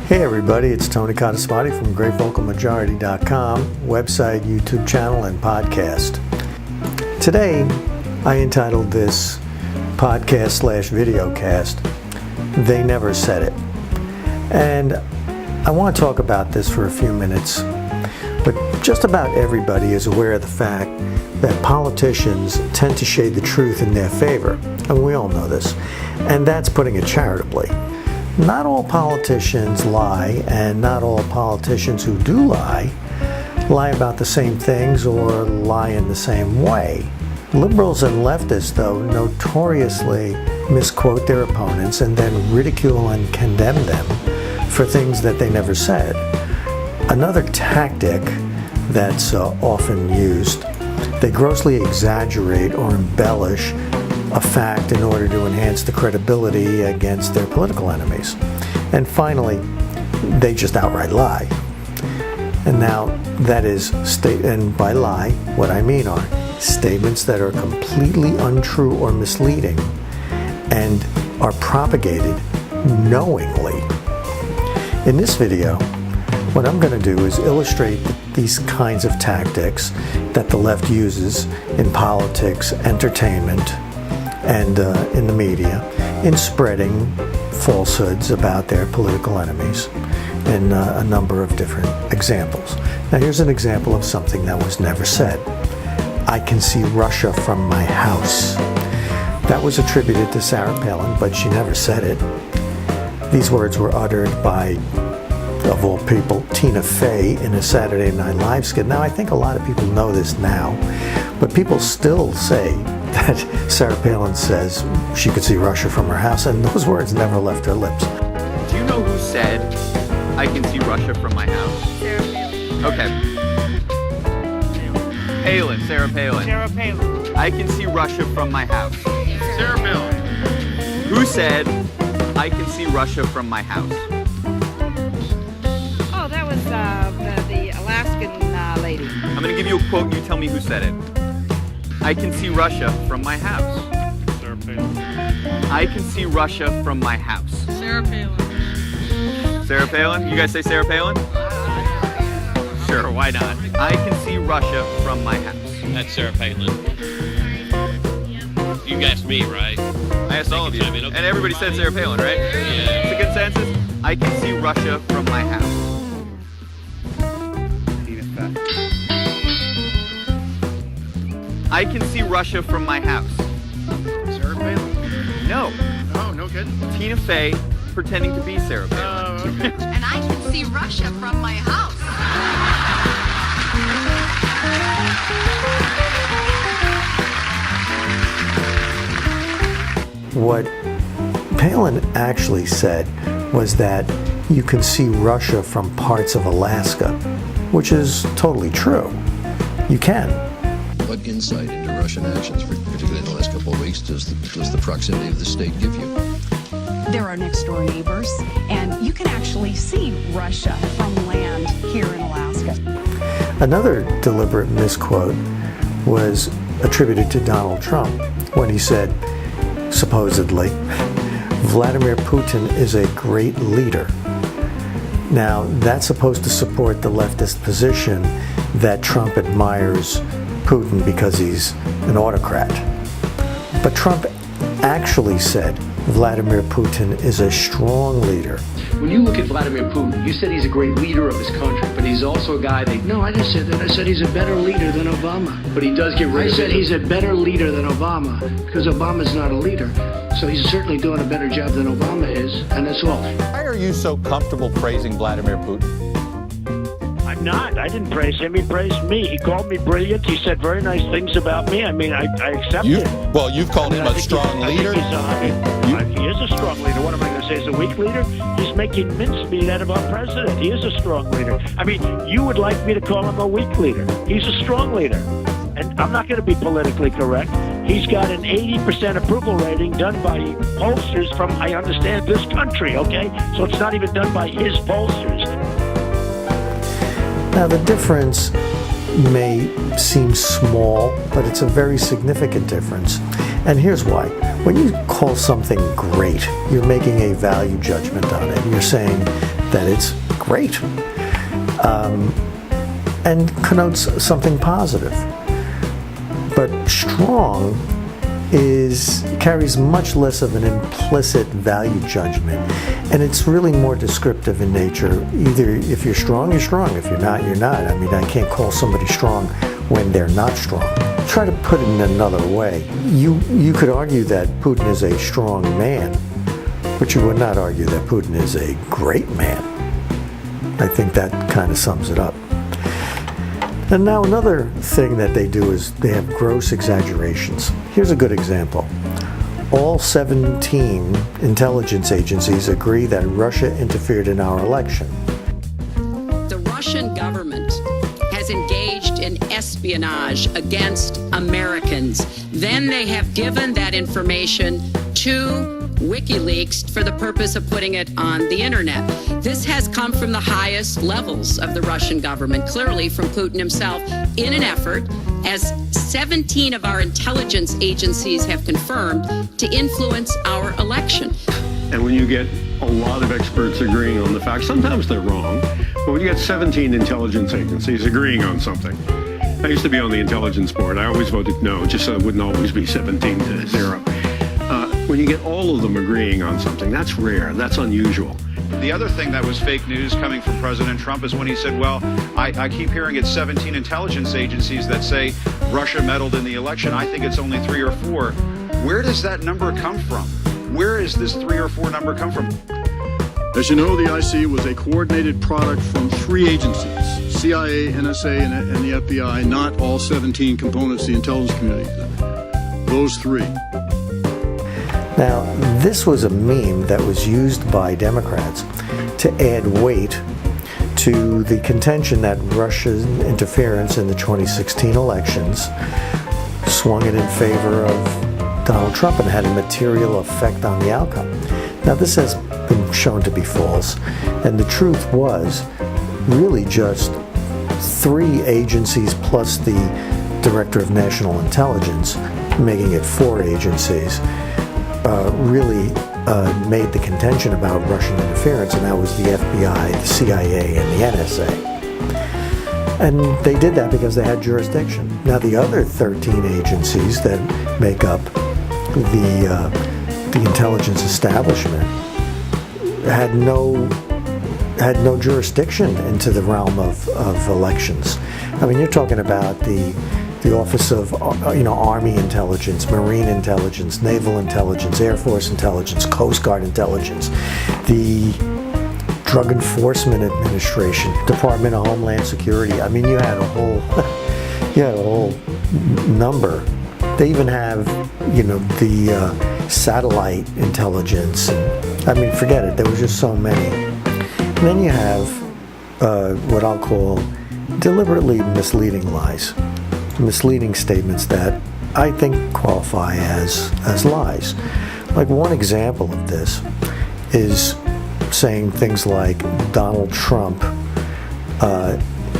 Hey everybody, it's Tony Codesmati from GreatVocalMajority.com, website, YouTube channel, and podcast. Today, I entitled this podcast/videocast, They Never Said It. And I want to talk about this for a few minutes, but just about everybody is aware of the fact that politicians tend to shade the truth in their favor, and we all know this, and that's putting it charitably. Not all politicians lie, and not all politicians who do lie about the same things or lie in the same way. Liberals and leftists, though, notoriously misquote their opponents and then ridicule and condemn them for things that they never said. Another tactic that's often used, they grossly exaggerate or embellish a fact in order to enhance the credibility against their political enemies. And finally, they just outright lie. And now that is, and by lie, what I mean are statements that are completely untrue or misleading and are propagated knowingly. In this video, what I'm going to do is illustrate these kinds of tactics that the left uses in politics, entertainment, and in the media, in spreading falsehoods about their political enemies in a number of different examples. Now here's an example of something that was never said. I can see Russia from my house. That was attributed to Sarah Palin, but she never said it. These words were uttered by, of all people, Tina Fey in a Saturday Night Live skit. Now I think a lot of people know this now, but people still say that Sarah Palin says she could see Russia from her house, and those words never left her lips. Do you know who said, I can see Russia from my house? Sarah Palin. Okay. Palin, Sarah Palin. Sarah Palin. I can see Russia from my house. Sarah Palin. Who said, I can see Russia from my house? Oh, that was the Alaskan lady. I'm going to give you a quote, you tell me who said it. I can see Russia from my house. Sarah Palin. I can see Russia from my house. Sarah Palin. Sarah Palin? You guys say Sarah Palin? Sure, why not? I can see Russia from my house. That's Sarah Palin. You asked me, right? I asked all of you. I mean, okay. And everybody said Sarah Palin, right? Yeah. It's a consensus? I can see Russia from my house. I can see Russia from my house. Sarah Palin? No. Oh, no kidding. Tina Fey pretending to be Sarah Palin. Oh, okay. And I can see Russia from my house. What Palin actually said was that you can see Russia from parts of Alaska, which is totally true. You can. What insight into Russian actions, particularly in the last couple of weeks, does the proximity of the state give you? They're our next door neighbors, and you can actually see Russia from land here in Alaska. Another deliberate misquote was attributed to Donald Trump when he said, supposedly, Vladimir Putin is a great leader. Now, that's supposed to support the leftist position that Trump admires Putin because he's an autocrat. But Trump actually said Vladimir Putin is a strong leader. When you look at Vladimir Putin, you said he's a great leader of his country, but he's also a guy that... No, I didn't say that. I said he's a better leader than Obama. But he does get rid of... I said he's a better leader than Obama, because Obama's not a leader. So he's certainly doing a better job than Obama is, and that's all. Why are you so comfortable praising Vladimir Putin? I'm not. I didn't praise him. He praised me. He called me brilliant. He said very nice things about me. I mean, I accept it. Well, you've called him a strong leader. He is a strong leader. What am I going to say? He's a weak leader? He's making mincemeat out of our president. He is a strong leader. I mean, you would like me to call him a weak leader. He's a strong leader. And I'm not going to be politically correct. He's got an 80% approval rating done by pollsters from, I understand, this country, okay? So it's not even done by his pollsters. Now, the difference may seem small, but it's a very significant difference. And here's why. When you call something great, you're making a value judgment on it. You're saying that it's great and connotes something positive. But strong carries much less of an implicit value judgment, and it's really more descriptive in nature. Either if you're strong, you're strong. If you're not, you're not. I mean, I can't call somebody strong when they're not strong. Try to put it in another way. You could argue that Putin is a strong man, but you would not argue that Putin is a great man. I think that kind of sums it up. And now another thing that they do is they have gross exaggerations. Here's a good example. All 17 intelligence agencies agree that Russia interfered in our election. The Russian government has engaged in espionage against Americans. Then they have given that information to WikiLeaks for the purpose of putting it on the internet. This has come from the highest levels of the Russian government, clearly from Putin himself, in an effort, as 17 of our intelligence agencies have confirmed, to influence our election. And when you get a lot of experts agreeing on the facts, sometimes they're wrong, but when you get 17 intelligence agencies agreeing on something, I used to be on the intelligence board. I always voted no, just so it wouldn't always be 17-0. When you get all of them agreeing on something, that's rare, that's unusual. The other thing that was fake news coming from President Trump is when he said, well, I keep hearing it's 17 intelligence agencies that say Russia meddled in the election. I think it's only 3 or 4. Where does that number come from? Where is this 3 or 4 number come from? As you know, the IC was a coordinated product from 3 agencies, CIA, NSA, and the FBI, not all 17 components of the intelligence community. Those 3. Now, this was a meme that was used by Democrats to add weight to the contention that Russia's interference in the 2016 elections swung it in favor of Donald Trump and had a material effect on the outcome. Now, this has been shown to be false, and the truth was really just 3 agencies plus the Director of National Intelligence, making it 4 agencies, really made the contention about Russian interference, and that was the FBI, the CIA, and the NSA. And they did that because they had jurisdiction. Now, the other 13 agencies that make up the intelligence establishment had no jurisdiction into the realm of elections. I mean, you're talking about the Office of Army Intelligence, Marine Intelligence, Naval Intelligence, Air Force Intelligence, Coast Guard Intelligence, the Drug Enforcement Administration, Department of Homeland Security. I mean, you had a whole number. They even have the satellite intelligence. And, I mean, forget it. There was just so many. And then you have what I'll call deliberately misleading lies. Misleading statements that I think qualify as lies. Like, one example of this is saying things like Donald Trump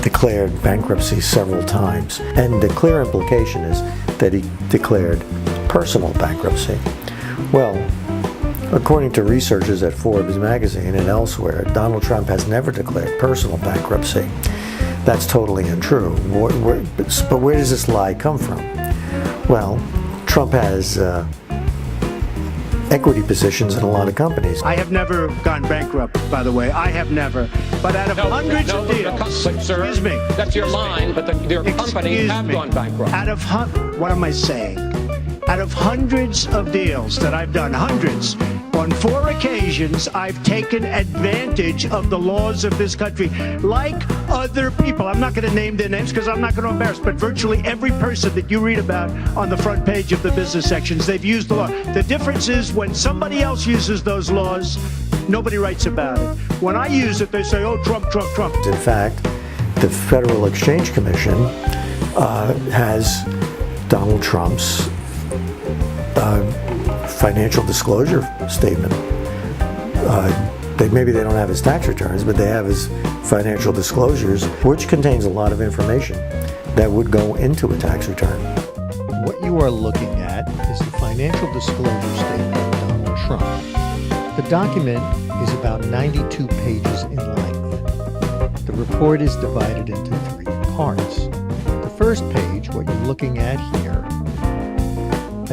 declared bankruptcy several times, and the clear implication is that he declared personal bankruptcy. Well, according to researchers at Forbes magazine and elsewhere, Donald Trump has never declared personal bankruptcy. That's totally untrue. But where does this lie come from? Well, Trump has equity positions in a lot of companies. I have never gone bankrupt, by the way. I have never. But out of hundreds of deals, sir, excuse me. That's your line, but your companies have gone bankrupt. What am I saying? Out of hundreds of deals that I've done, hundreds, on 4 occasions, I've taken advantage of the laws of this country, like other people. I'm not going to name their names because I'm not going to embarrass, but virtually every person that you read about on the front page of the business sections, they've used the law. The difference is when somebody else uses those laws, nobody writes about it. When I use it, they say, oh, Trump, Trump, Trump. In fact, the Federal Exchange Commission has Donald Trump's financial disclosure statement. Maybe they don't have his tax returns, but they have his financial disclosures, which contains a lot of information that would go into a tax return. What you are looking at is the financial disclosure statement of Donald Trump. The document is about 92 pages in report is divided into 3 parts. The first page, what you're looking at here,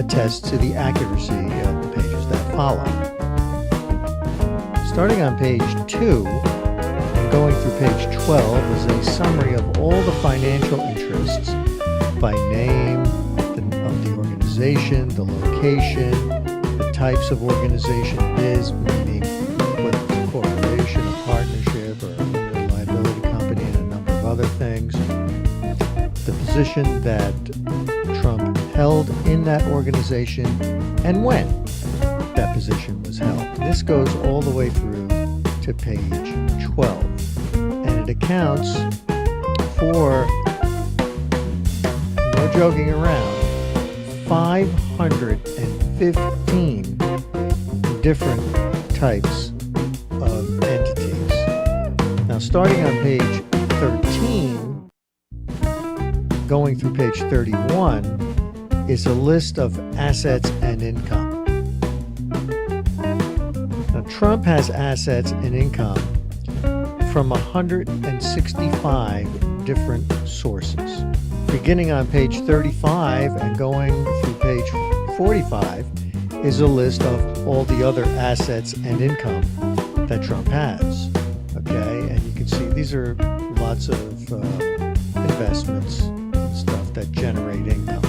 attests to the accuracy of the pages that follow. Starting on page 2 and going through page 12 is a summary of all the financial interests by name of the organization, the location, the types of organization it is, meaning whether it's a corporation, a partnership, or a limited liability company, and a number of other things. The position that Trump held in that organization and when that position was held. This goes all the way through to page 12, and it accounts for, no joking around, 515 different types of entities. Now, starting on page 13, going through page 31, is a list of assets and income. Now, Trump has assets and income from 165 different sources. Beginning on page 35 and going through page 45 is a list of all the other assets and income that Trump has. Okay, and you can see these are lots of investments and stuff that generate income.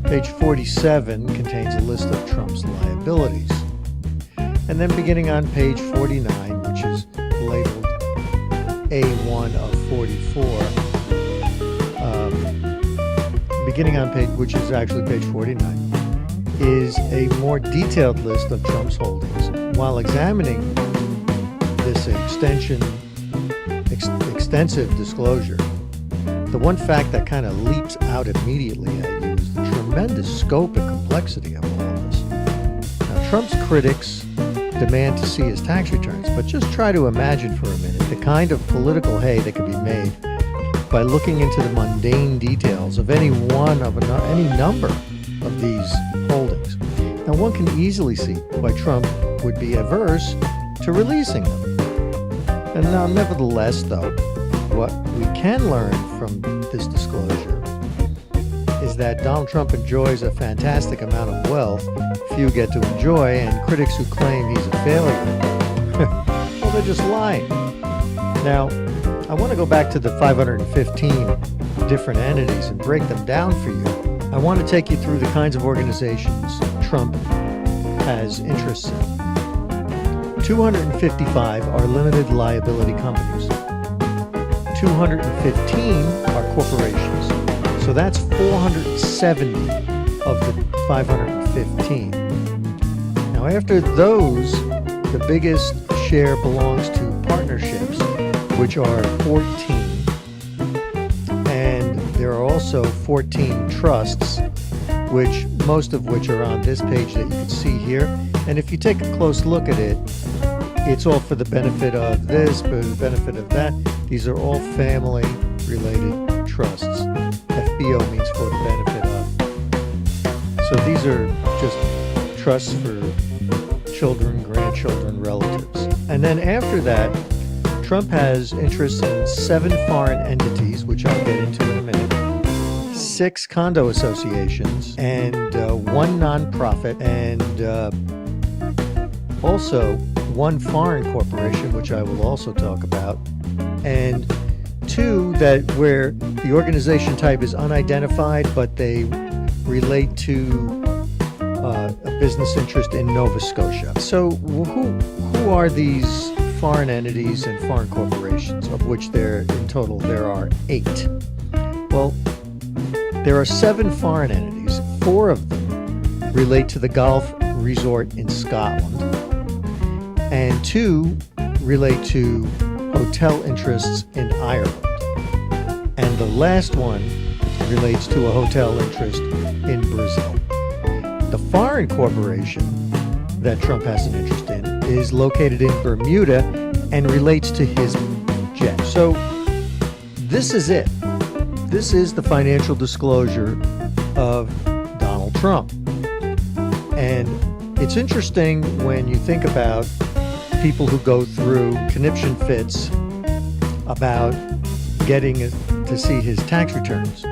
Page 47 contains a list of Trump's liabilities. And then beginning on page 49, which is labeled A1 of 44, beginning on page, which is actually page 49, is a more detailed list of Trump's holdings. While examining this extensive disclosure, the one fact that kind of leaps out immediately at you is the tremendous scope and complexity of all of this. Now, Trump's critics demand to see his tax returns, but just try to imagine for a minute the kind of political hay that could be made by looking into the mundane details of any number of these holdings. Now, one can easily see why Trump would be averse to releasing them. And now, nevertheless, though, what we can learn from this disclosure is that Donald Trump enjoys a fantastic amount of wealth few get to enjoy, and critics who claim he's a failure, well, they're just lying. Now, I want to go back to the 515 different entities and break them down for you. I want to take you through the kinds of organizations Trump has interests in. 255 are limited liability companies. 215 are corporations. So that's 470 of the 515. Now, after those, the biggest share belongs to partnerships, which are 14. And there are also 14 trusts, which most of which are on this page that you can see here. And if you take a close look at it, it's all for the benefit of this, for the benefit of that. These are all family-related trusts. FBO means for the benefit of. So these are just trusts for children, grandchildren, relatives. And then after that, Trump has interests in 7 foreign entities, which I'll get into in a minute, 6 condo associations, and 1 nonprofit, and also 1 foreign corporation, which I will also talk about, and 2 that where the organization type is unidentified, but they relate to a business interest in Nova Scotia. So who are these foreign entities and foreign corporations, of which there are 8? Well, there are 7 foreign entities. 4 of them relate to the golf resort in Scotland, and 2 relate to hotel interests in Ireland. And the last one relates to a hotel interest in Brazil. The foreign corporation that Trump has an interest in is located in Bermuda and relates to his jet. So this is it. This is the financial disclosure of Donald Trump. And it's interesting when you think about people who go through conniption fits about getting to see his tax returns,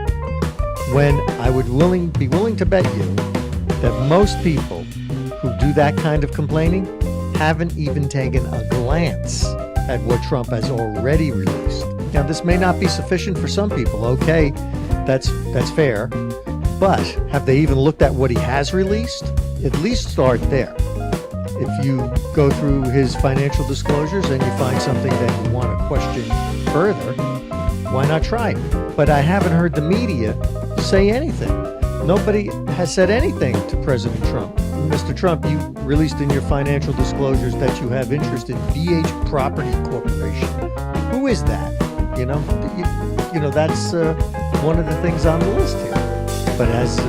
when I would be willing to bet you that most people who do that kind of complaining haven't even taken a glance at what Trump has already released. Now, this may not be sufficient for some people. Okay, that's fair. But have they even looked at what he has released? At least start there. If you go through his financial disclosures and you find something that you want to question further, why not try it? But I haven't heard the media say anything. Nobody has said anything to President Trump. Mr. Trump, you released in your financial disclosures that you have interest in BH Property Corporation. Who is that? You know, that's one of the things on the list here. But has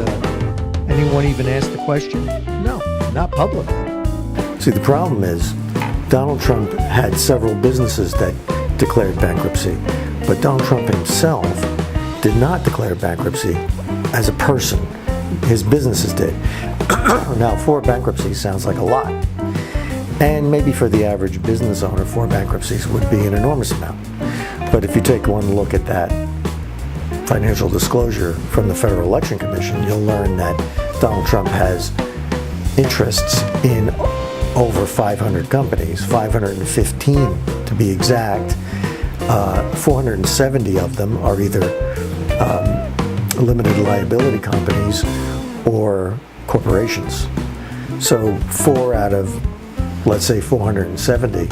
anyone even asked the question? No, not publicly. See, the problem is Donald Trump had several businesses that declared bankruptcy, but Donald Trump himself did not declare bankruptcy as a person. His businesses did. Now, 4 bankruptcies sounds like a lot. And maybe for the average business owner, 4 bankruptcies would be an enormous amount. But if you take one look at that financial disclosure from the Federal Election Commission, you'll learn that Donald Trump has interests in over 500 companies, 515 to be exact. 470 of them are either limited liability companies or corporations. So 4 out of, let's say, 470,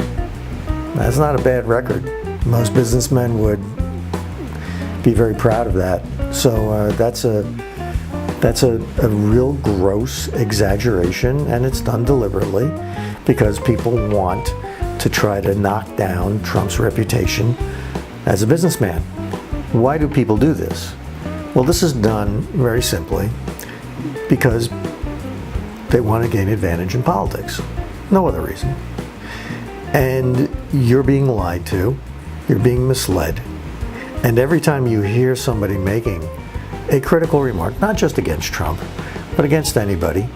that's not a bad record. Most businessmen would be very proud of that. So that's a real gross exaggeration, and it's done deliberately because people want to try to knock down Trump's reputation as a businessman. Why do people do this? Well, this is done very simply because they want to gain advantage in politics. No other reason. And you're being lied to, you're being misled. And every time you hear somebody making a critical remark, not just against Trump, but against anybody,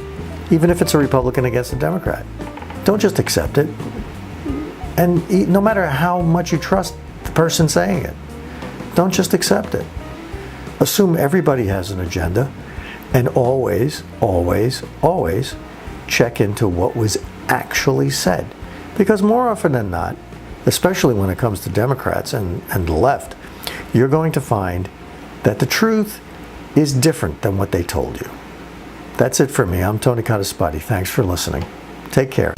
even if it's a Republican against a Democrat, don't just accept it. And no matter how much you trust the person saying it, don't just accept it. Assume everybody has an agenda, and always, always, always check into what was actually said. Because more often than not, especially when it comes to Democrats and the left, you're going to find that the truth is different than what they told you. That's it for me. I'm Tony Cottaspati. Thanks for listening. Take care.